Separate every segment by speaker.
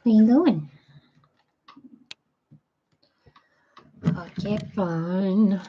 Speaker 1: Where you going? Okay, fine.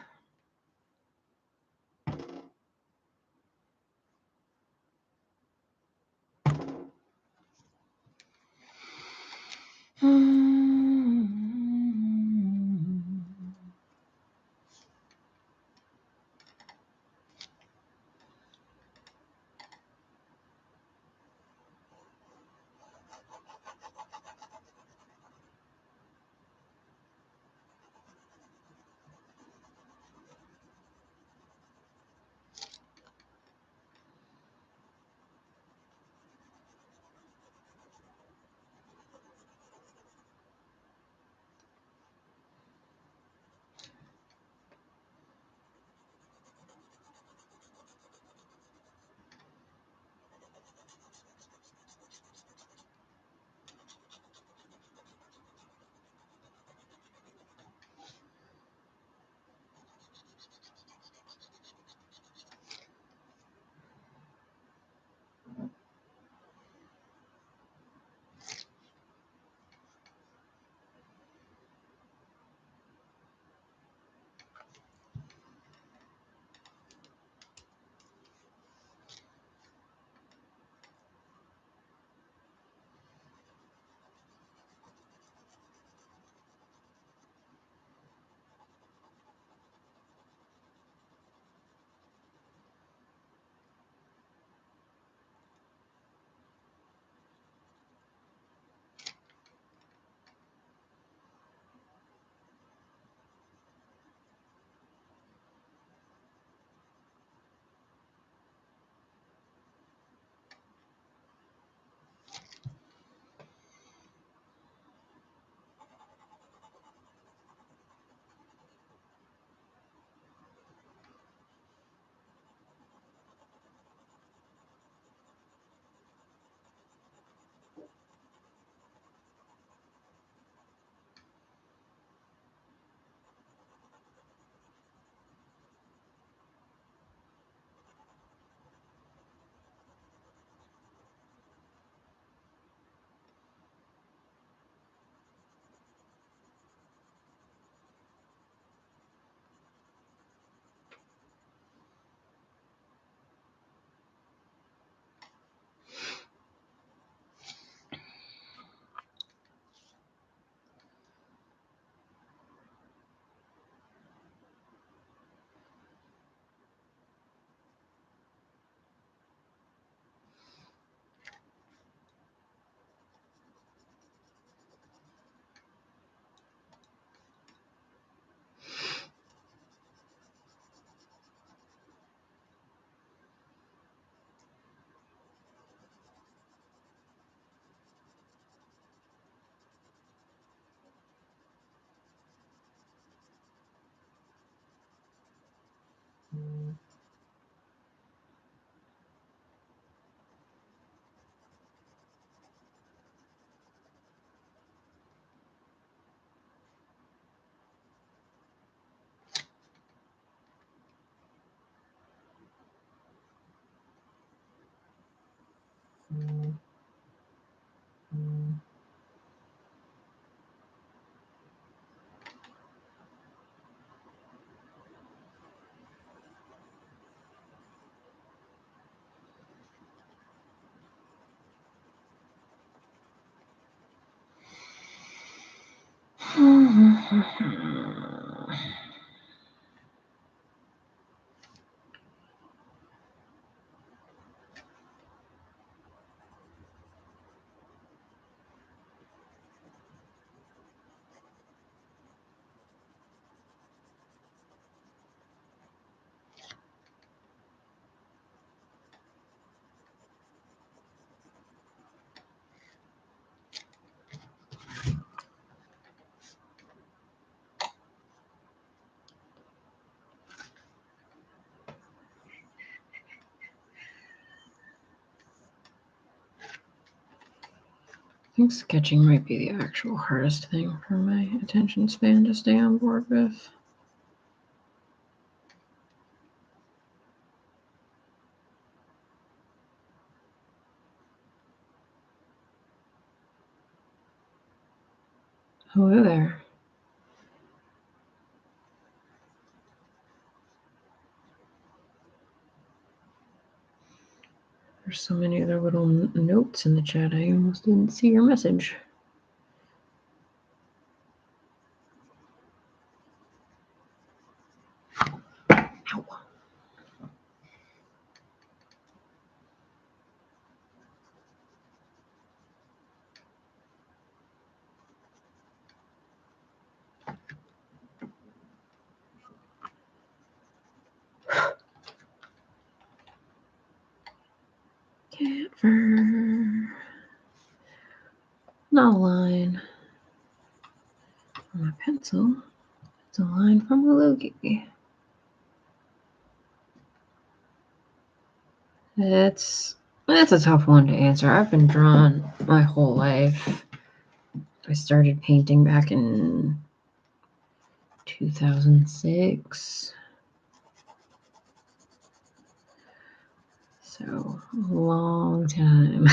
Speaker 1: I think sketching might be the actual hardest thing for my attention span to stay on board with. Hello there. There's so many other little notes in the chat. I almost didn't see your message. Ow. Cat fur. Not a line from my pencil. It's a line from a Logie. That's a tough one to answer. I've been drawn my whole life. I started painting back in 2006. So, a long time.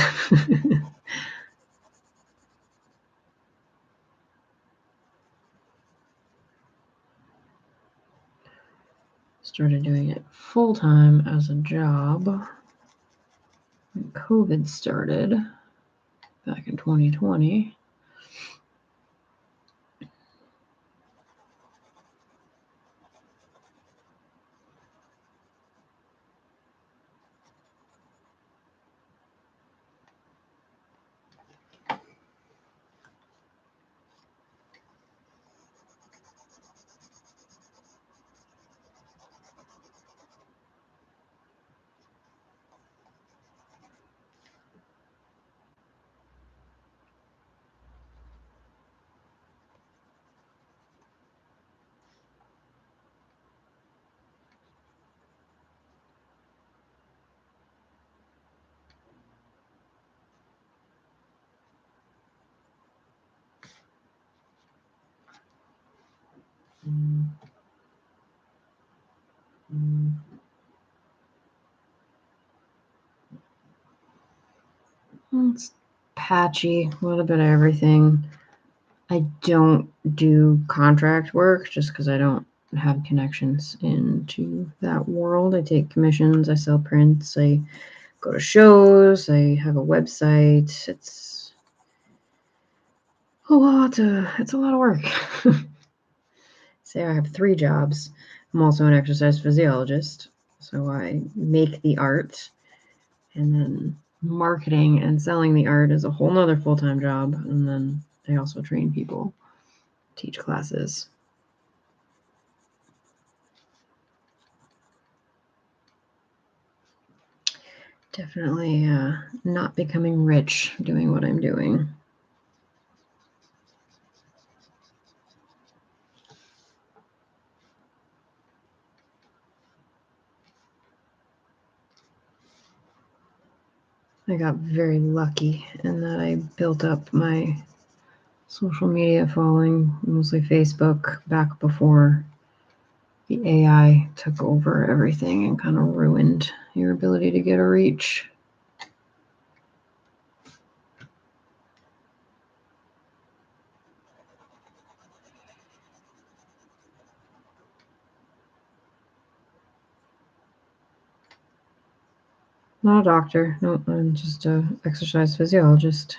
Speaker 1: Started doing it full time as a job when COVID started back in 2020. It's patchy, a little bit of everything. I don't do contract work just because I don't have connections into that world. I take commissions, I sell prints, I go to shows, I have a website. It's a lot of work. Say I have 3 jobs. I'm also an exercise physiologist, so I make the art, and then marketing and selling the art is a whole nother full-time job, and then I also train people, teach classes. Definitely not becoming rich doing what I'm doing. I got very lucky in that I built up my social media following, mostly Facebook, back before the AI took over everything and kind of ruined your ability to get a reach. Not a doctor. No, I'm just an exercise physiologist.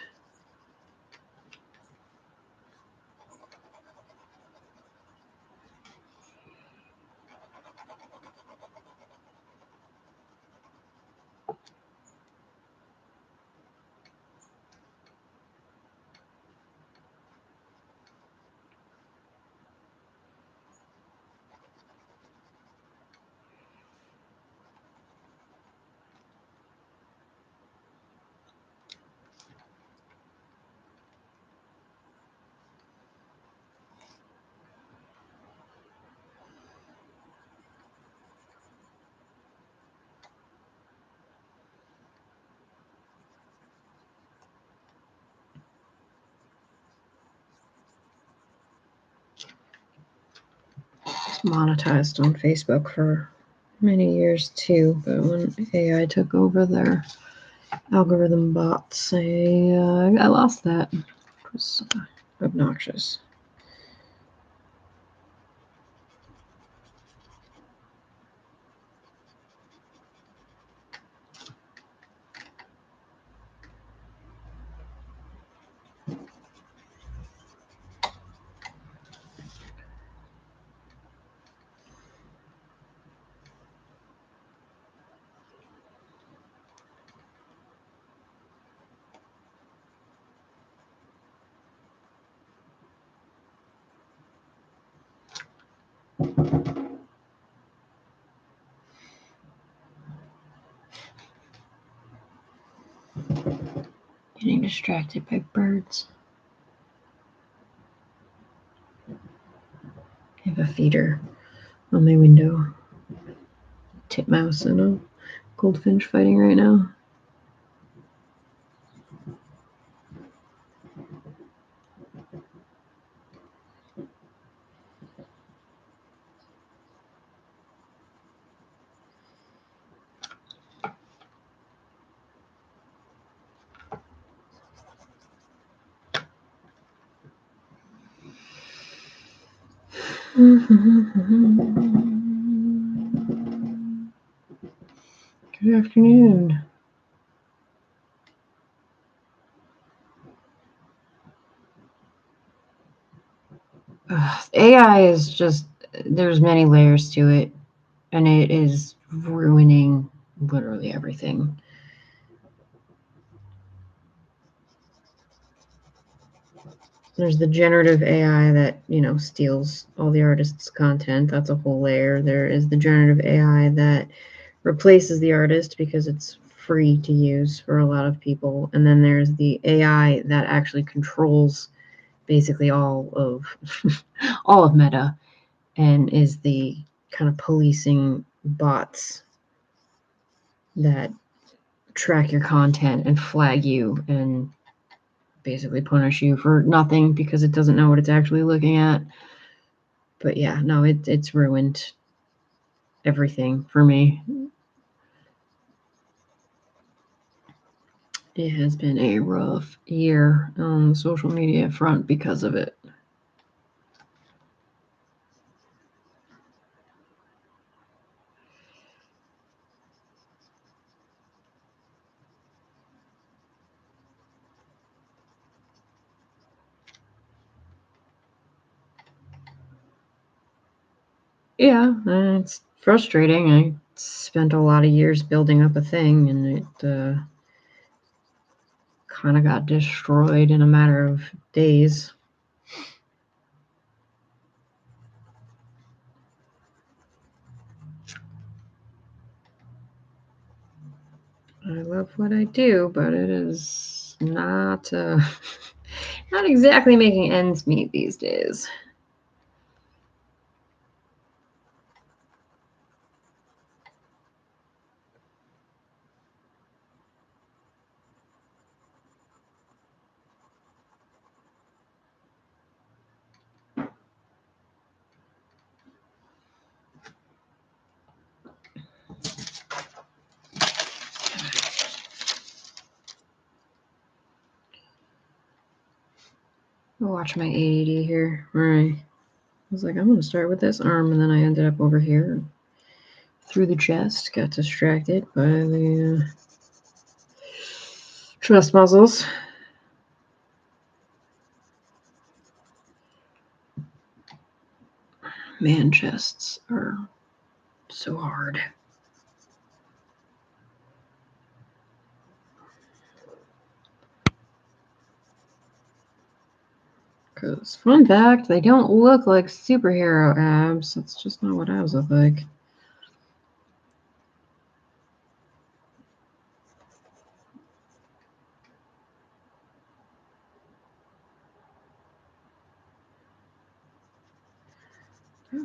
Speaker 1: Monetized on Facebook for many years too, but when AI took over their algorithm bots, I lost that. It was obnoxious. Getting distracted by birds. I have a feeder on my window. Titmouse and a goldfinch fighting right now. Good afternoon. AI is just, there's many layers to it, and it is ruining literally everything. There's the generative AI that, steals all the artist's content. That's a whole layer. There is the generative AI that replaces the artist because it's free to use for a lot of people. And then there's the AI that actually controls basically all of all of Meta and is the kind of policing bots that track your content and flag you and basically punish you for nothing because it doesn't know what it's actually looking at. But yeah, no, it's ruined everything for me. It has been a rough year on the social media front because of it. Yeah, it's frustrating. I spent a lot of years building up a thing, and it kind of got destroyed in a matter of days. I love what I do, but it is not not exactly making ends meet these days. Watch my ADD here. All right. I was like, I'm going to start with this arm, and then I ended up over here through the chest. Got distracted by the chest muscles. Man, chests are so hard. Because, fun fact, they don't look like superhero abs. That's just not what abs look like.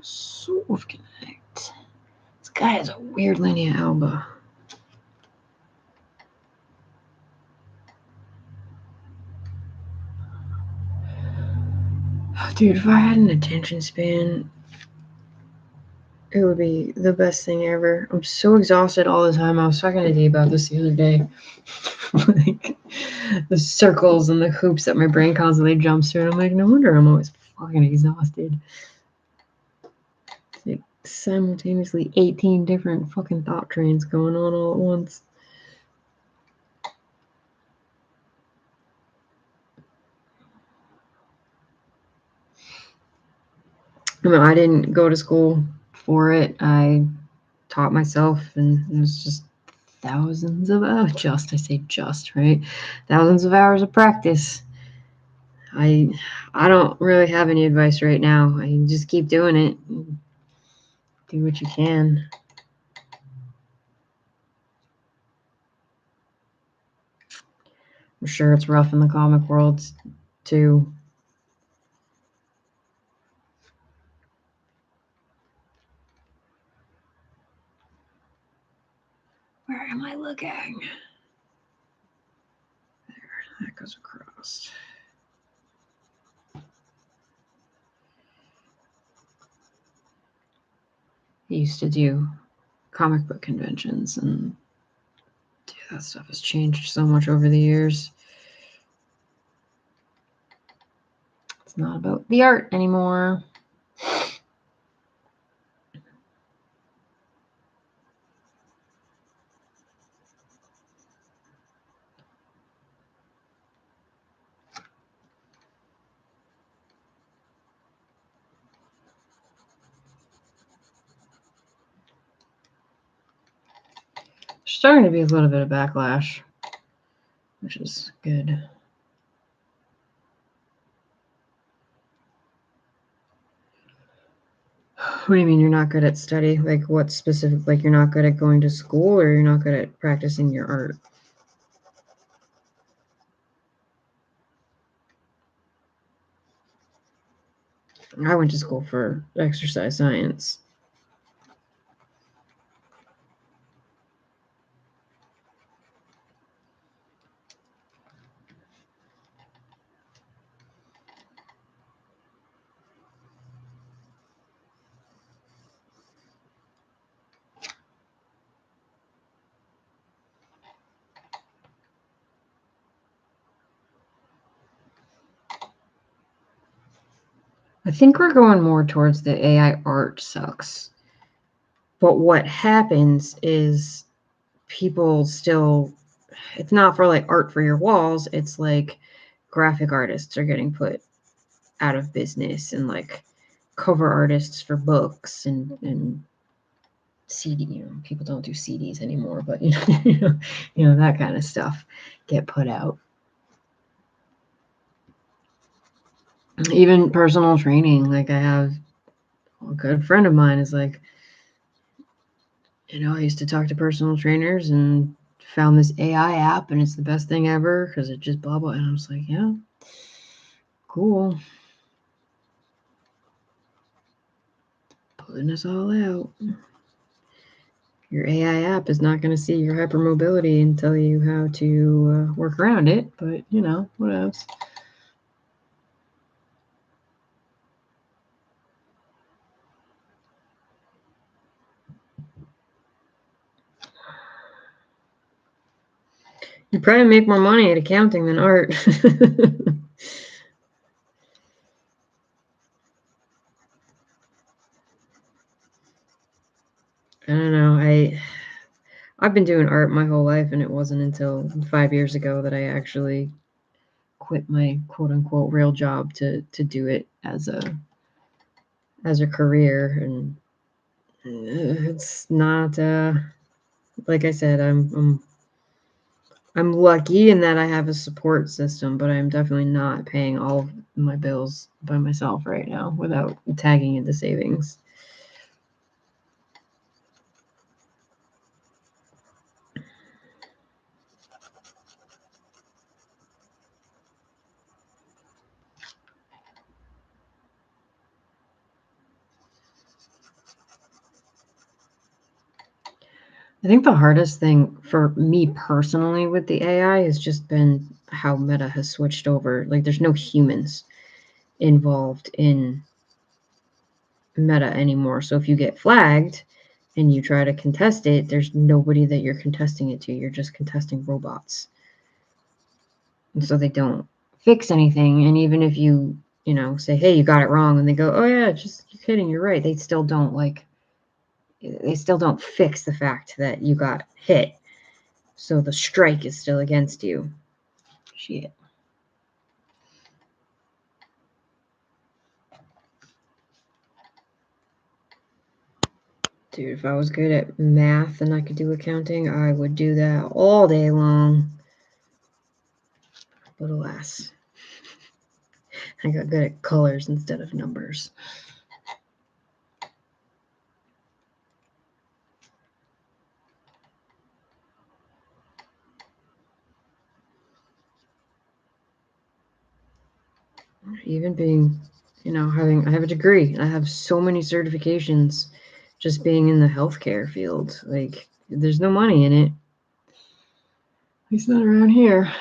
Speaker 1: Sort of connect. This guy has a weird linea alba. Dude, if I had an attention span, it would be the best thing ever. I'm so exhausted all the time. I was talking to Dee about this the other day. Like, the circles and the hoops that my brain constantly jumps through. And I'm like, no wonder I'm always fucking exhausted. It's like simultaneously 18 different fucking thought trains going on all at once. I mean, I didn't go to school for it. I taught myself, and it was just thousands of hours. Right? Thousands of hours of practice. I don't really have any advice right now. I just keep doing it. Do what you can. I'm sure it's rough in the comic world too. Where am I looking? There, that goes across. I used to do comic book conventions, and dude, that stuff has changed so much over the years. It's not about the art anymore. Starting to be a little bit of backlash, which is good. What do you mean you're not good at study? Like what specific, like you're not good at going to school, or you're not good at practicing your art? I went to school for exercise science. I think we're going more towards the AI art sucks. But what happens is people still, it's not for like art for your walls, it's like graphic artists are getting put out of business, and like cover artists for books and CD, people don't do CDs anymore, but that kind of stuff get put out. Even personal training, like I have a good friend of mine is like, I used to talk to personal trainers and found this AI app, and it's the best thing ever because it just blah blah. And I was like, yeah, cool. Putting us all out. Your AI app is not going to see your hypermobility and tell you how to work around it, but what else? You probably make more money at accounting than art. I don't know. I've been doing art my whole life, and it wasn't until 5 years ago that I actually quit my quote unquote real job to do it as a career. And it's not like I said, I'm lucky in that I have a support system, but I'm definitely not paying all of my bills by myself right now without tagging into savings. I think the hardest thing for me personally with the AI has just been how Meta has switched over. Like, there's no humans involved in Meta anymore. So if you get flagged and you try to contest it, there's nobody that you're contesting it to. You're just contesting robots. And so they don't fix anything. And even if you, say, hey, you got it wrong, and they go, oh yeah, just you're kidding, you're right. They still don't fix the fact that you got hit. So the strike is still against you. Shit. Dude, if I was good at math and I could do accounting, I would do that all day long. But alas, I got good at colors instead of numbers. even being, I have a degree. I have so many certifications just being in the healthcare field. Like, there's no money in it. At least not around here.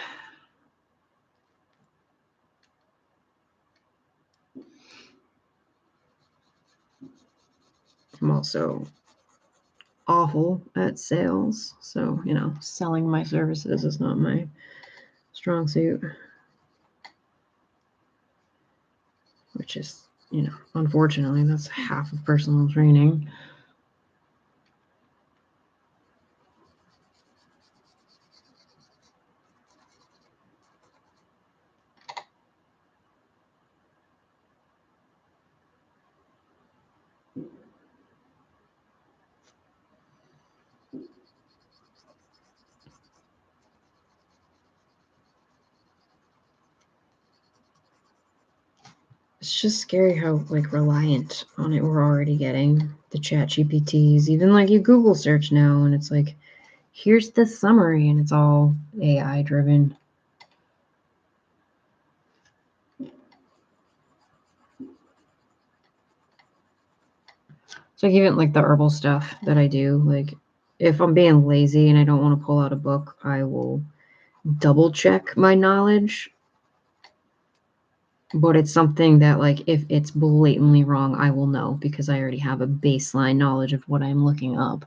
Speaker 1: I'm also awful at sales. So, selling my services is not my strong suit. Which is, unfortunately, that's half of personal training. It's just scary how reliant on it we're already getting. The chat GPTs, even you Google search now and it's like, here's the summary and it's all AI driven. So even the herbal stuff that I do, if I'm being lazy and I don't want to pull out a book, I will double check my knowledge. But it's something that if it's blatantly wrong, I will know because I already have a baseline knowledge of what I'm looking up.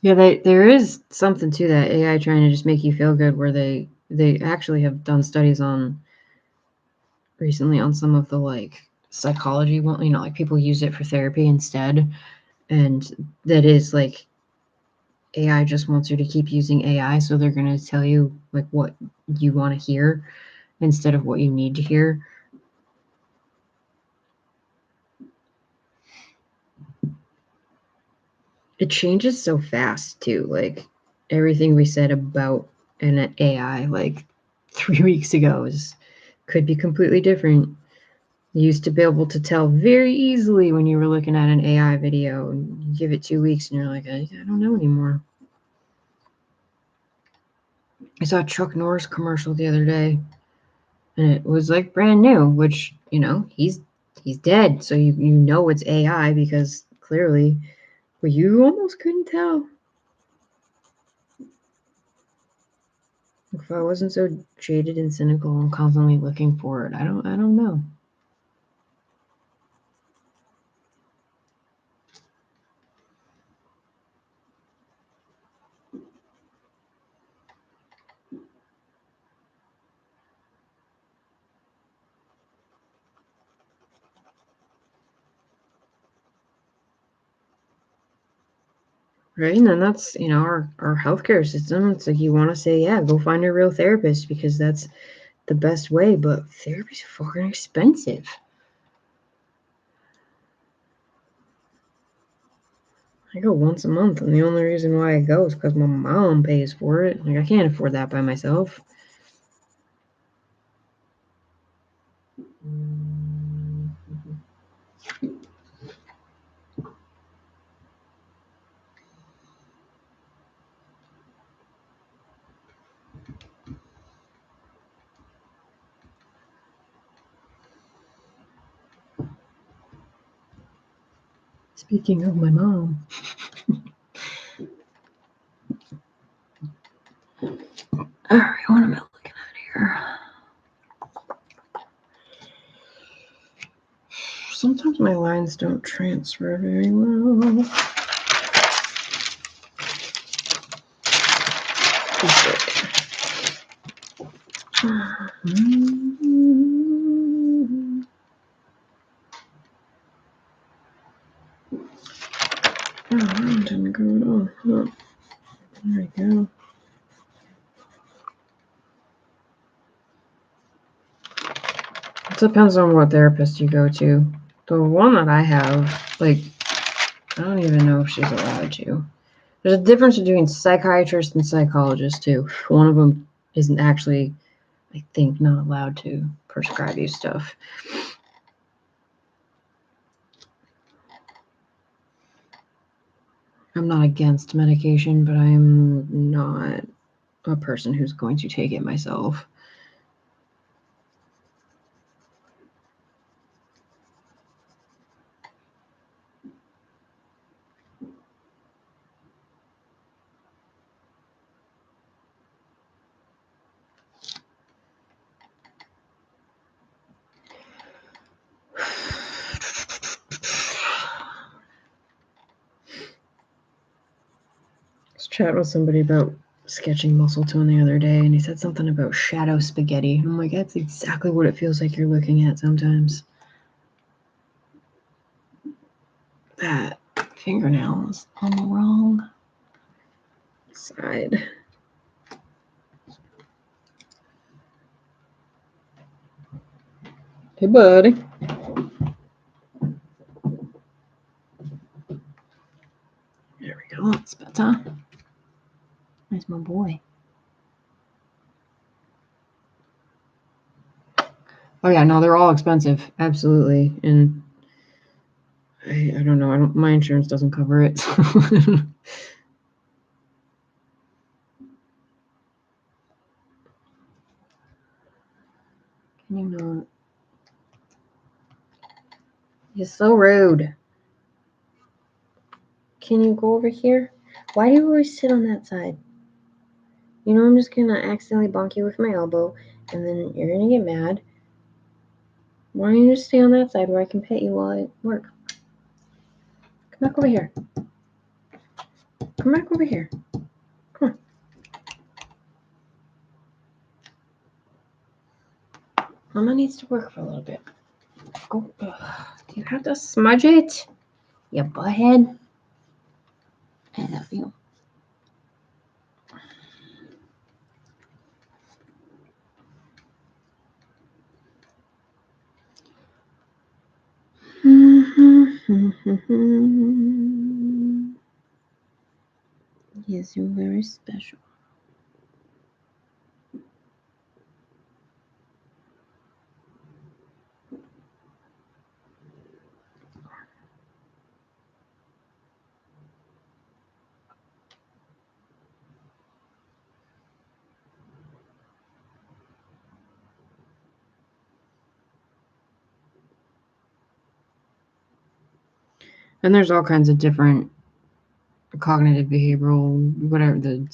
Speaker 1: Yeah, there is something to that AI trying to just make you feel good, where they actually have done studies on recently on some of the psychology one, people use it for therapy instead, and that is AI just wants you to keep using AI, so they're going to tell you what you want to hear instead of what you need to hear. It changes so fast too. Everything we said about an AI 3 weeks ago could be completely different. You used to be able to tell very easily when you were looking at an AI video, and you give it 2 weeks and you're like, I don't know anymore. I saw a Chuck Norris commercial the other day and it was brand new, which, he's dead. So you know it's AI because clearly, but you almost couldn't tell. If I wasn't so jaded and cynical and constantly looking for it, I don't know. Right, and then that's our healthcare system. It's you want to say, yeah, go find a real therapist because that's the best way, but therapy's fucking expensive. I go once a month, and the only reason why I go is because my mom pays for it. I can't afford that by myself. Speaking of my mom. All right, what am I looking at here? Sometimes my lines don't transfer very well. Oh, that didn't go at all. Oh, there we go. It depends on what therapist you go to. The one that I have, I don't even know if she's allowed to. There's a difference between psychiatrist and psychologist too. One of them isn't actually, I think, not allowed to prescribe you stuff. I'm not against medication, but I'm not a person who's going to take it myself. I was chatting with somebody about sketching muscle tone the other day, and he said something about shadow spaghetti. And I'm like, that's exactly what it feels like you're looking at sometimes. That fingernail is on the wrong side. Hey, buddy. There we go. That's better. Where's my boy? Oh yeah, no, they're all expensive, absolutely, and I don't know. My insurance doesn't cover it. So. Can you not? You're so rude. Can you go over here? Why do you always sit on that side? You know I'm just gonna accidentally bonk you with my elbow, and then you're gonna get mad. Why don't you just stay on that side where I can pet you while I work? Come back over here. Come back over here. Come on. Mama needs to work for a little bit. Go. Ugh. Do you have to smudge it? You butthead. I love you. Yes, you're very special. And there's all kinds of different cognitive behavioral, whatever I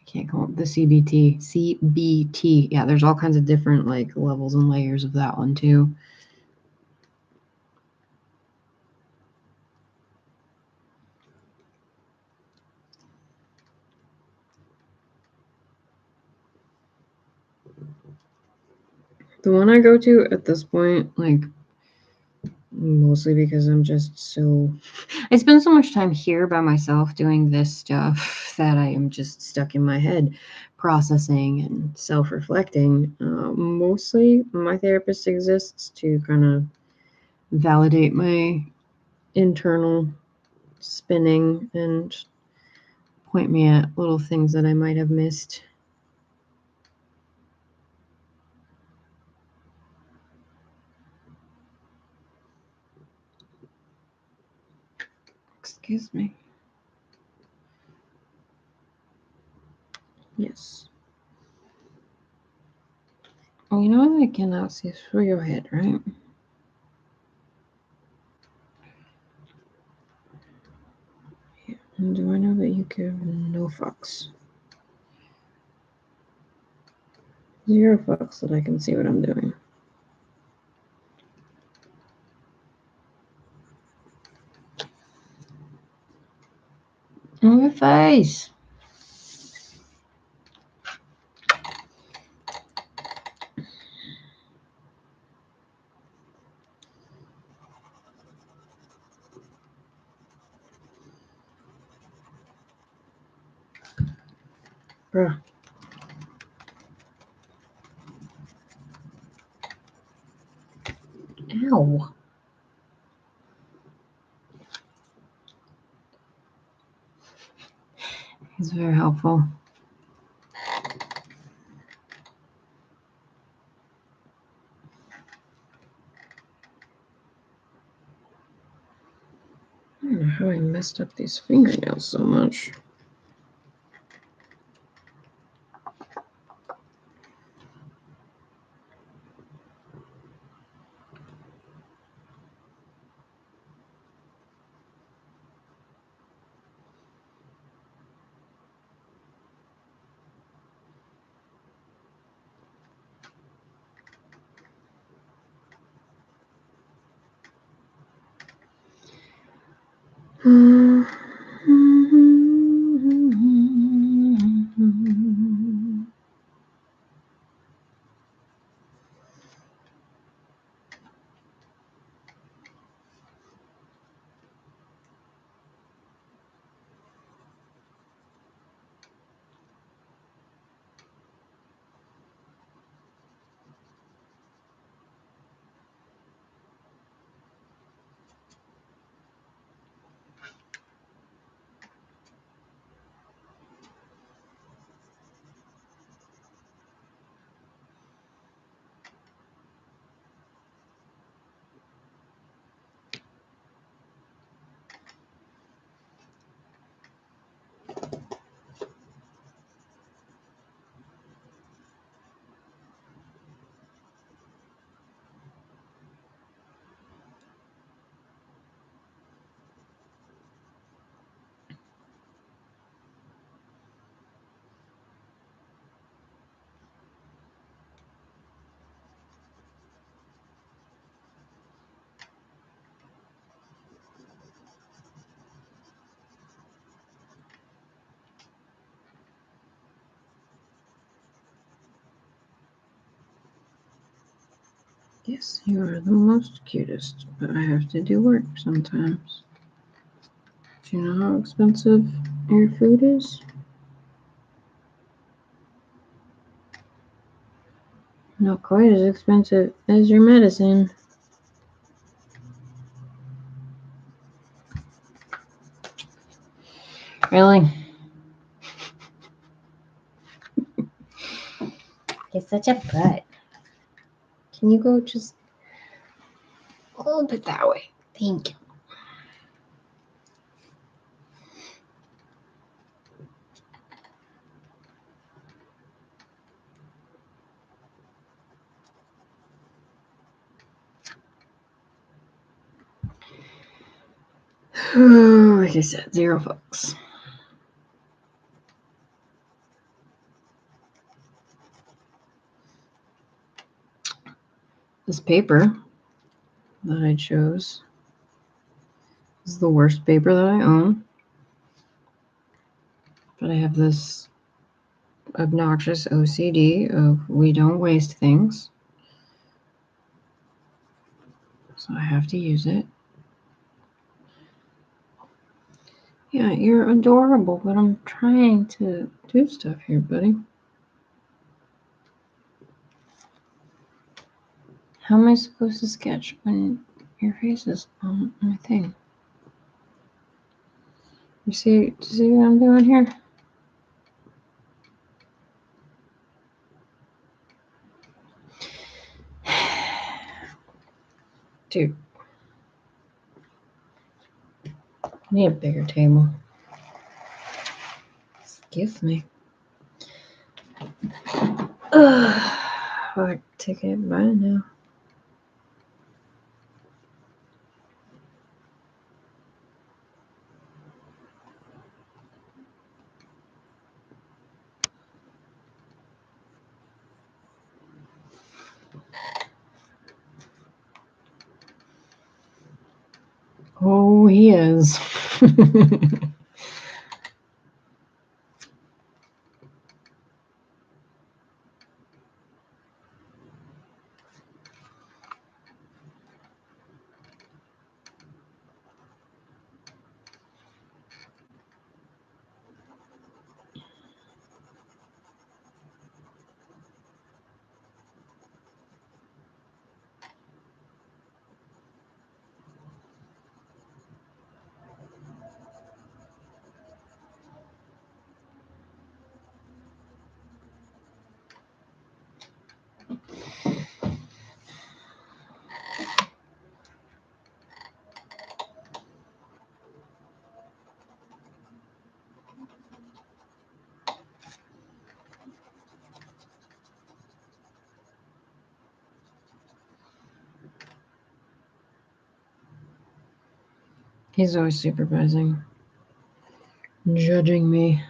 Speaker 1: can't call it the CBT. Yeah, there's all kinds of different like levels and layers of that one too. The one I go to at this point, like mostly because I'm just so I spend so much time here by myself doing this stuff that I am just stuck in my head processing and self-reflecting. Mostly my therapist exists to kind of validate my internal spinning and point me at little things that I might have missed. Excuse me. Yes. Oh, you know what I cannot see through your head, right? Yeah. And do I know that you give no fucks? Zero fucks that I can see what I'm doing. On your face. Bruh. Ow. He's very helpful. don't know how I messed up these fingernails so much. Yes, you are the most cutest, but I have to do work sometimes. Do you know how expensive your food is? Not quite as expensive as your medicine. Really? You're such a butt. Can you go just a little bit that way? Thank you. Like I said, $0. This paper that I chose is the worst paper that I own. But I have this obnoxious OCD of we don't waste things. So I have to use it. Yeah, you're adorable, but I'm trying to do stuff here, buddy. How am I supposed to sketch when your face is on my thing? Do you see what I'm doing here? Dude, I need a bigger table. Excuse me. Ugh, take it by now. Oh, he is. He's always supervising, judging me.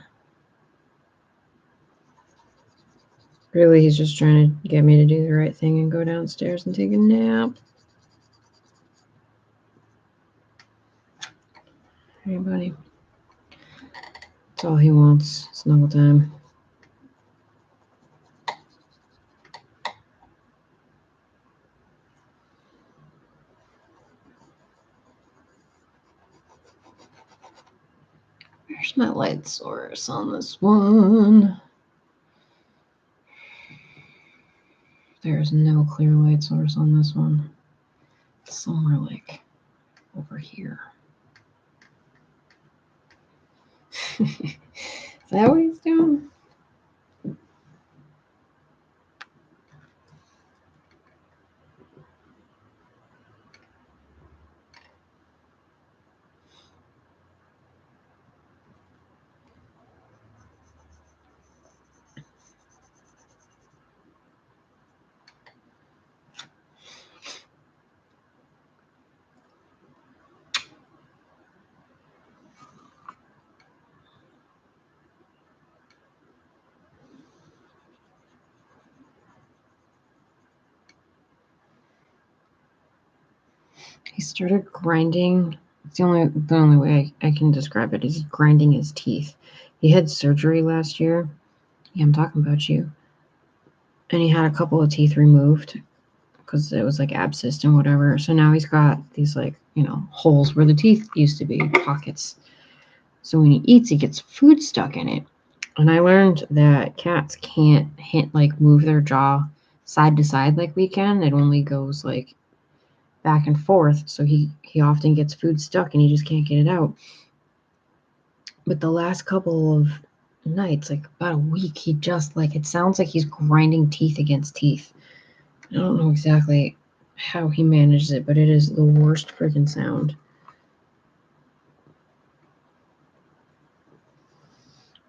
Speaker 1: Really, he's just trying to get me to do the right thing and go downstairs and take a nap. Hey, buddy. That's all he wants. Snuggle time. Where's my light source on this one? There's no clear light source on this one. It's somewhere like over here. Is that what he's doing? He started grinding. It's the only way I can describe it. He's grinding his teeth. He had surgery last year. Yeah, I'm talking about you. And he had a couple of teeth removed because it was like abscessed and whatever. So now he's got these holes where the teeth used to be, pockets. So when he eats, he gets food stuck in it. And I learned that cats can't move their jaw side to side like we can. It only goes like back and forth. So he often gets food stuck and he just can't get it out. But the last couple of nights, like about a week, he just it sounds like he's grinding teeth against teeth. I don't know exactly how he manages it, but it is the worst freaking sound.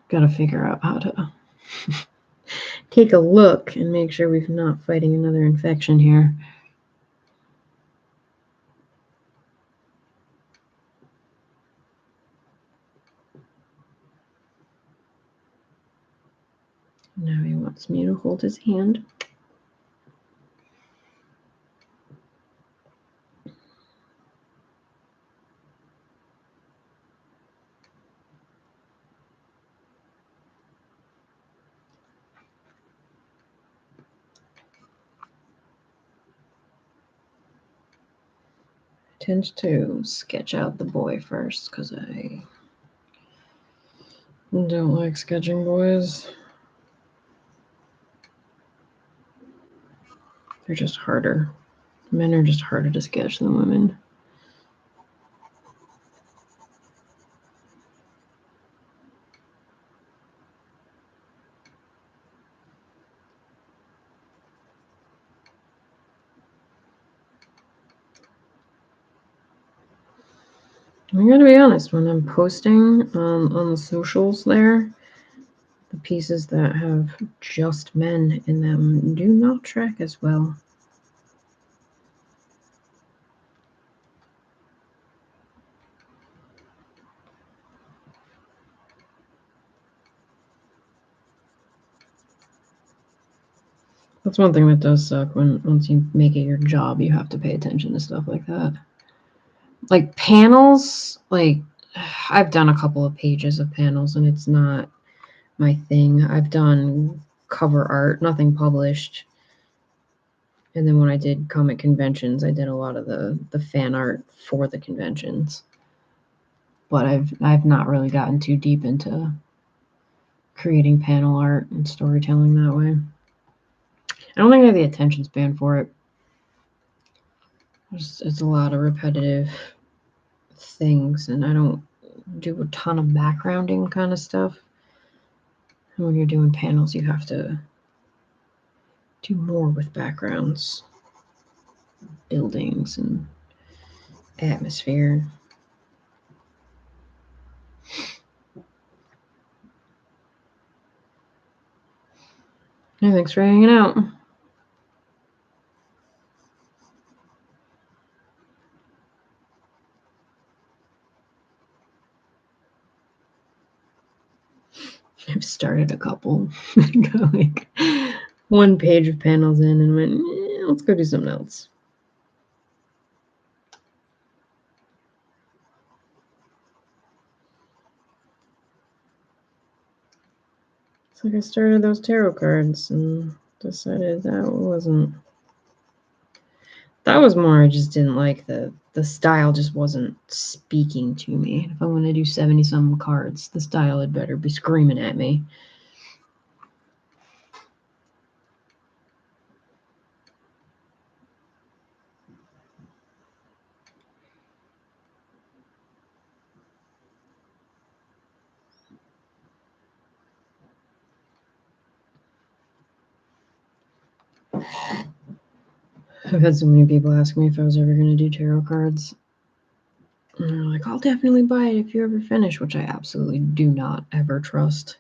Speaker 1: Gotta figure out how to take a look and make sure we're not fighting another infection here. Now he wants me to hold his hand. I tend to sketch out the boy first because I don't like sketching boys. They're just harder. Men are just harder to sketch than women. I gotta be honest, when I'm posting on the socials there, the pieces that have just men in them do not track as well. That's one thing that does suck once you make it your job, you have to pay attention to stuff like that. Like panels, I've done a couple of pages of panels and it's not my thing. I've done cover art, nothing published. And then when I did comic conventions, I did a lot of the fan art for the conventions. But I've not really gotten too deep into creating panel art and storytelling that way. I don't think I have the attention span for it. It's a lot of repetitive things, and I don't do a ton of backgrounding kind of stuff. And when you're doing panels, you have to do more with backgrounds, buildings, and atmosphere. Hey, thanks for hanging out. I've started a couple. Got like one page of panels in and went, let's go do something else. It's like I started those tarot cards and decided that wasn't. That was more, I just didn't like the style, just wasn't speaking to me. If I'm going to do 70-some cards, the style had better be screaming at me. I've had so many people ask me if I was ever going to do tarot cards. And they're like, I'll definitely buy it if you ever finish, which I absolutely do not ever trust.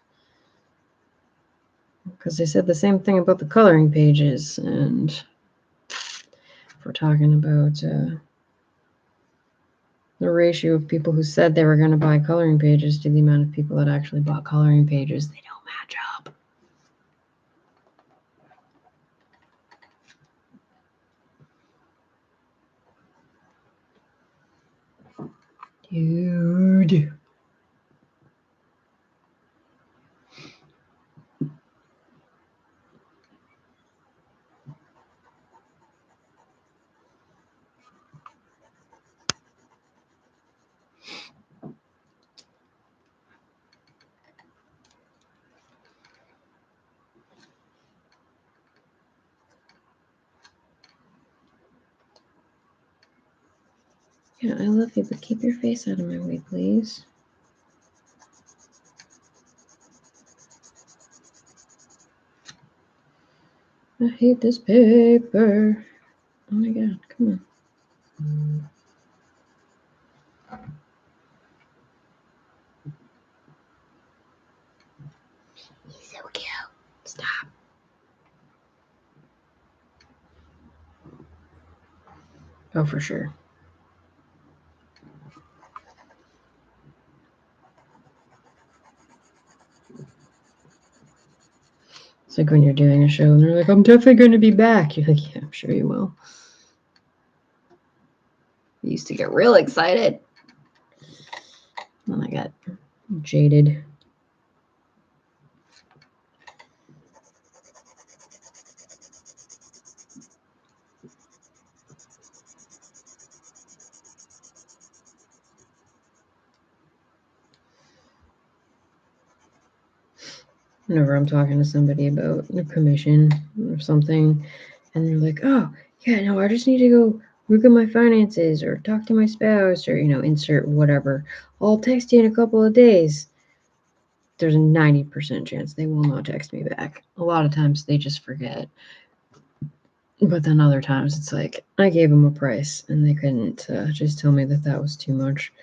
Speaker 1: Because they said the same thing about the coloring pages. And if we're talking about the ratio of people who said they were going to buy coloring pages to the amount of people that actually bought coloring pages, they don't match up. Dude. Yeah, I love you, but keep your face out of my way, please. I hate this paper. Oh my god, come on. He's so cute. Stop. Oh, for sure. It's like when you're doing a show and they're like, I'm definitely going to be back. You're like, yeah, I'm sure you will. I used to get real excited. Then I got jaded. Whenever I'm talking to somebody about a commission or something, and they're like, oh, yeah, no, I just need to go look at my finances or talk to my spouse or, insert whatever. I'll text you in a couple of days. There's a 90% chance they will not text me back. A lot of times they just forget. But then other times it's like, I gave them a price and they couldn't just tell me that that was too much.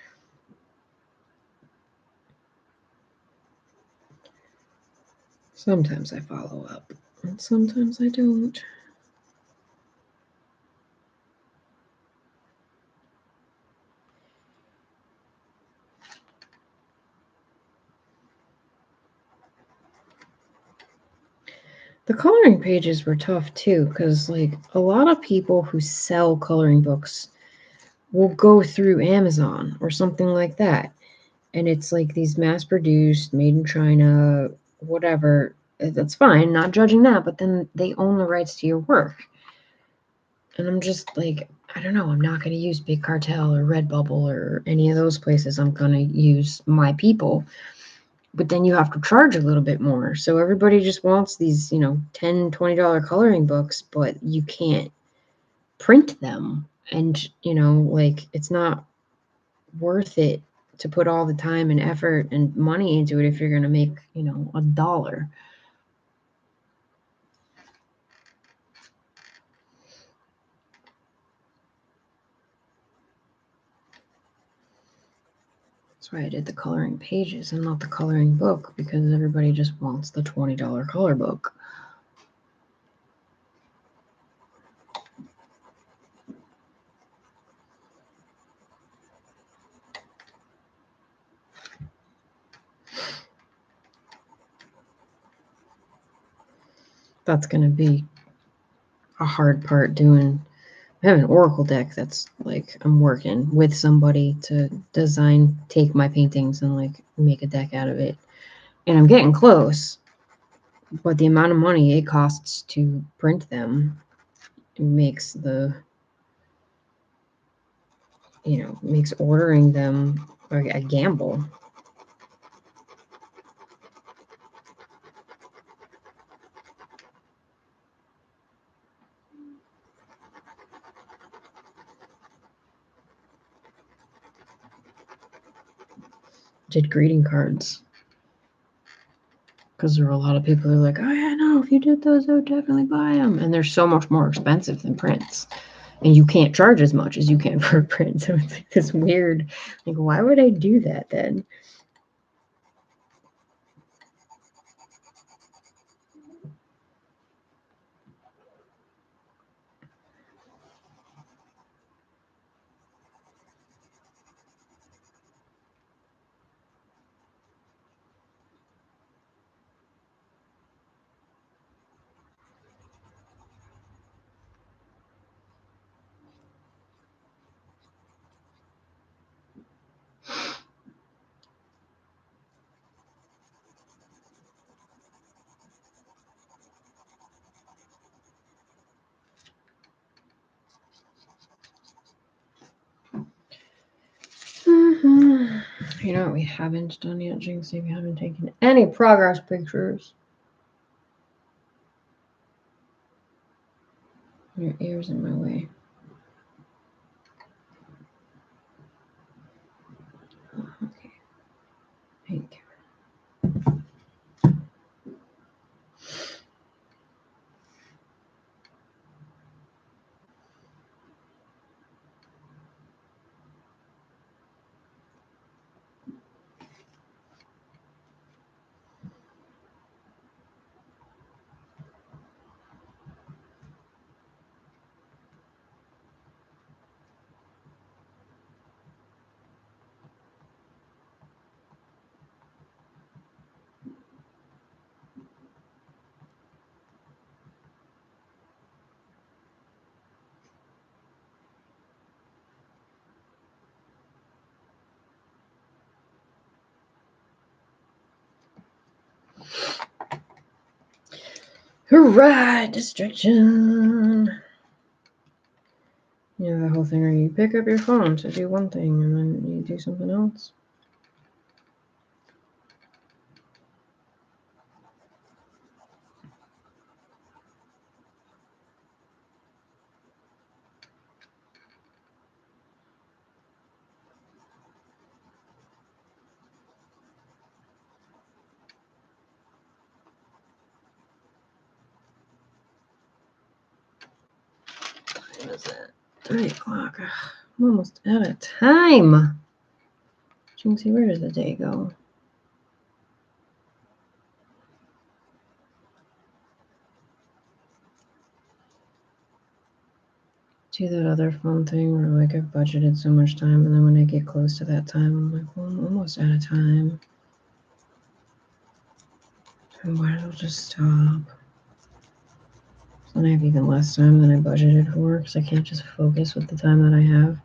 Speaker 1: Sometimes I follow up, and sometimes I don't. The coloring pages were tough too, because like a lot of people who sell coloring books will go through Amazon or something like that. And it's like these mass produced, made in China, whatever. That's fine, not judging that, but then they own the rights to your work. And I'm just like, I don't know, I'm not going to use Big Cartel or Redbubble or any of those places. I'm going to use my people. But then you have to charge a little bit more. So everybody just wants these, $10, $20 coloring books, but you can't print them. And, it's not worth it to put all the time and effort and money into it if you're going to make, $1. That's why I did the coloring pages and not the coloring book, because everybody just wants the $20 color book. That's going to be a hard part doing. I have an Oracle deck that's like I'm working with somebody to design, take my paintings and like make a deck out of it. And I'm getting close, but the amount of money it costs to print them makes makes ordering them a gamble. Did greeting cards because there were a lot of people who are like, oh yeah, no, if you did those, I would definitely buy them, and they're so much more expensive than prints, and you can't charge as much as you can for a print. So it's like this weird, like, why would I do that then? You know what we haven't done yet, Jinxie? We haven't taken any progress pictures. Your ear's in my way. Okay. Thank you. Hurrah! Distraction! You know, the whole thing where you pick up your phone to do one thing and then you do something else. What time is it? 3 o'clock. I'm almost out of time. Jinxie, where does the day go? Do that other phone thing where like I've budgeted so much time and then when I get close to that time, I'm like, well, I'm almost out of time. And why don't I just stop? Then I have even less time than I budgeted for because I can't just focus with the time that I have.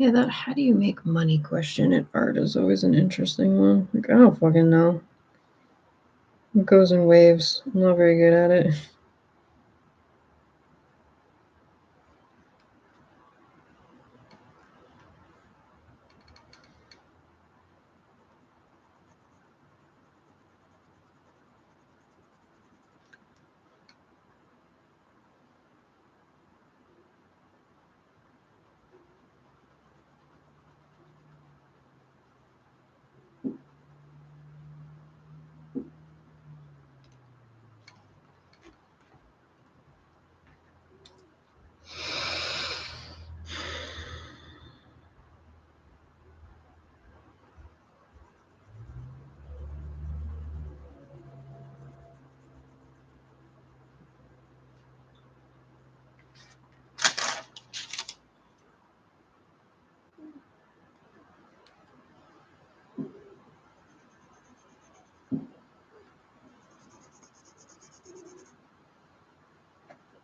Speaker 1: Yeah, that how do you make money question at art is always an interesting one. Like, I don't fucking know. It goes in waves. I'm not very good at it.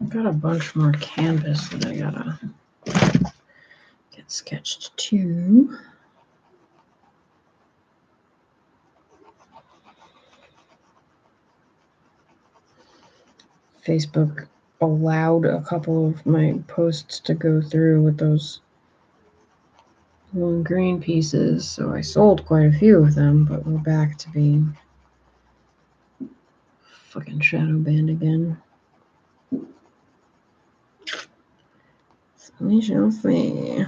Speaker 1: Got a bunch more canvas that I gotta get sketched too. Facebook allowed a couple of my posts to go through with those blue and green pieces, so I sold quite a few of them, but we're back to being fucking shadow banned again. So we shall see.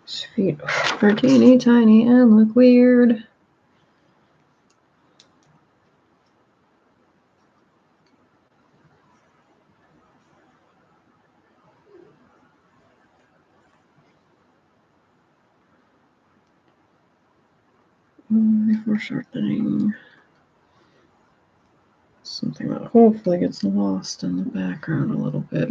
Speaker 1: His feet are teeny tiny and look weird. Before sharpening, something that hopefully gets lost in the background a little bit.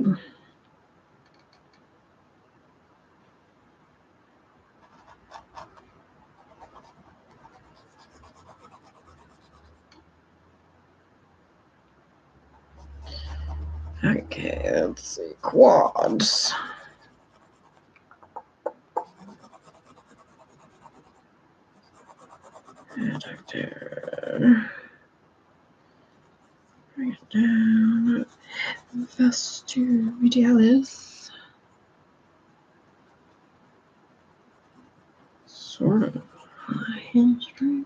Speaker 1: Okay, let's see. Quads. Adductor. Bring it down. Vestigialis. Sort of. Hamstring.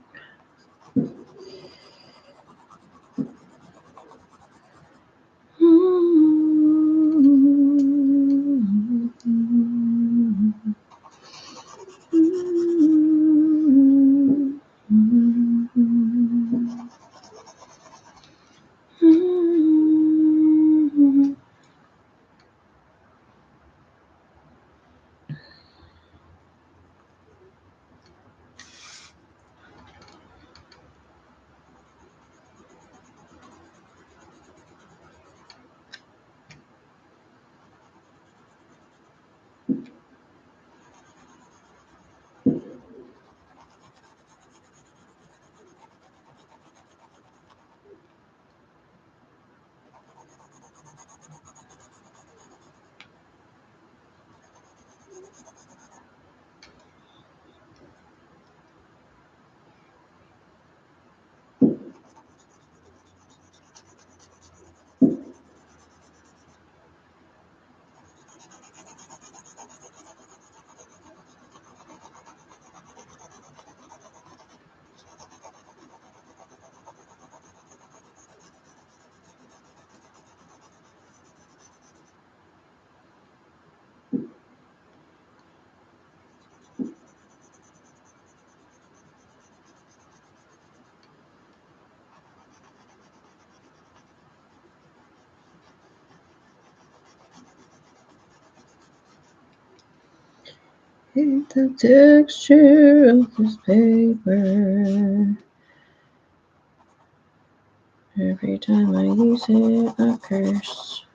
Speaker 1: hate the texture of this paper. Every time I use it, I curse.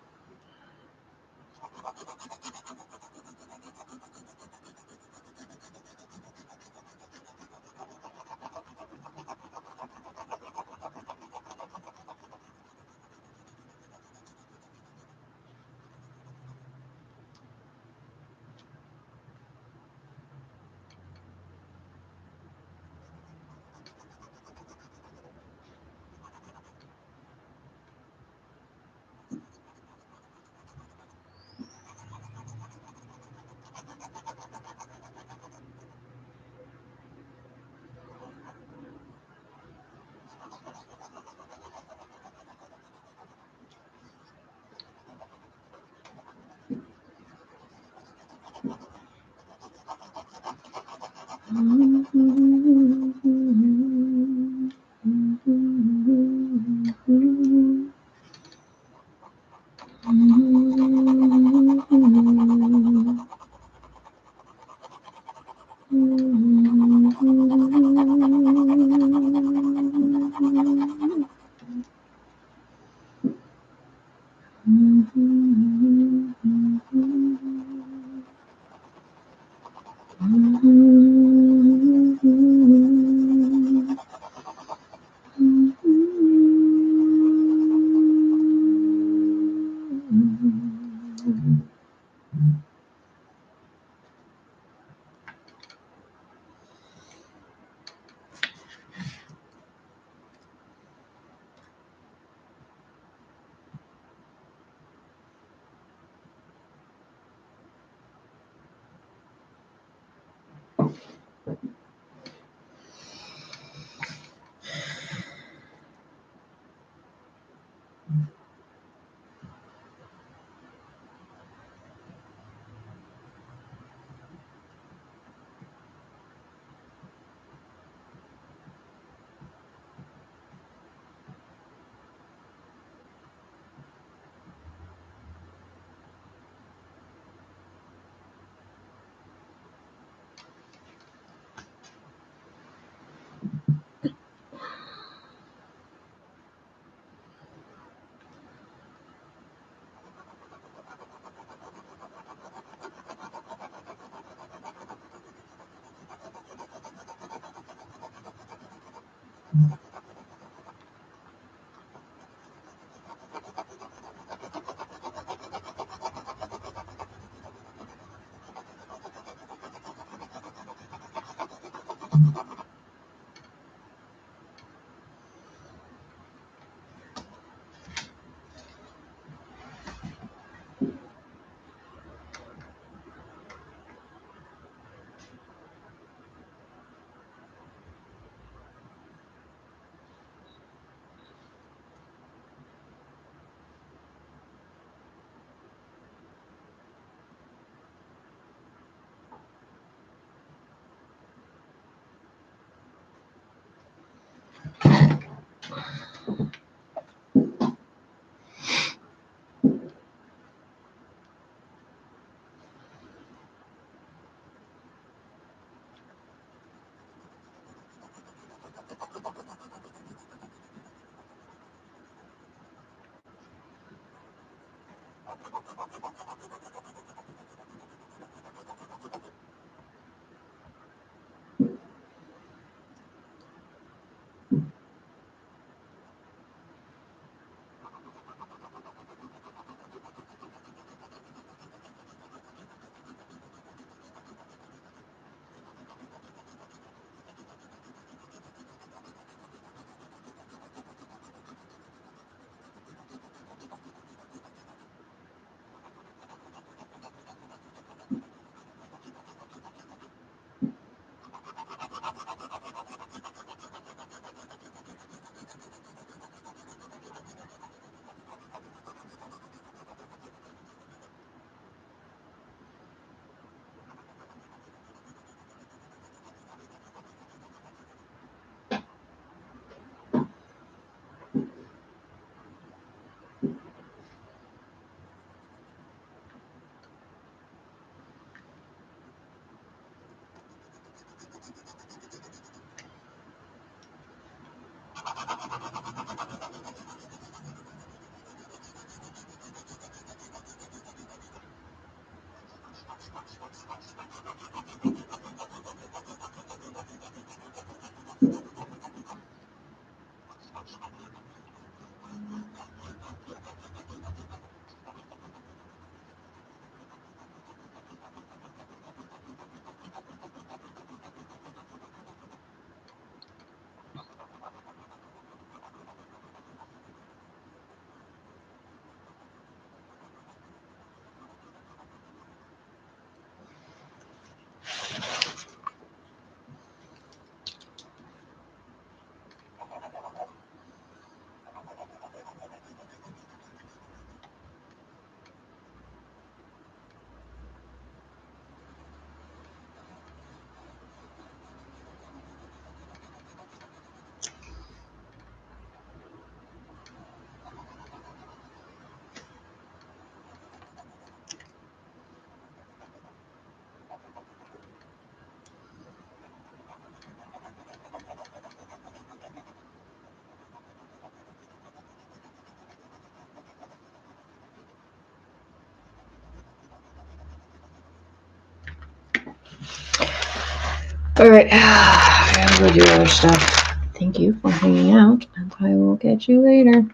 Speaker 1: All right, I gotta go do other stuff. Thank you for hanging out, and I will catch you later.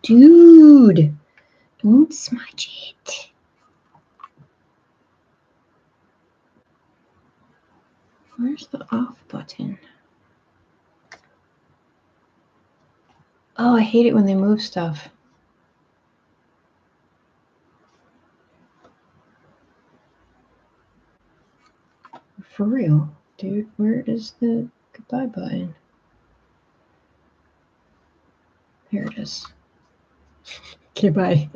Speaker 1: Dude, don't smudge it. Where's the off button? Oh, I hate it when they move stuff. For real, dude, where is the goodbye button? Here it is. Okay, bye.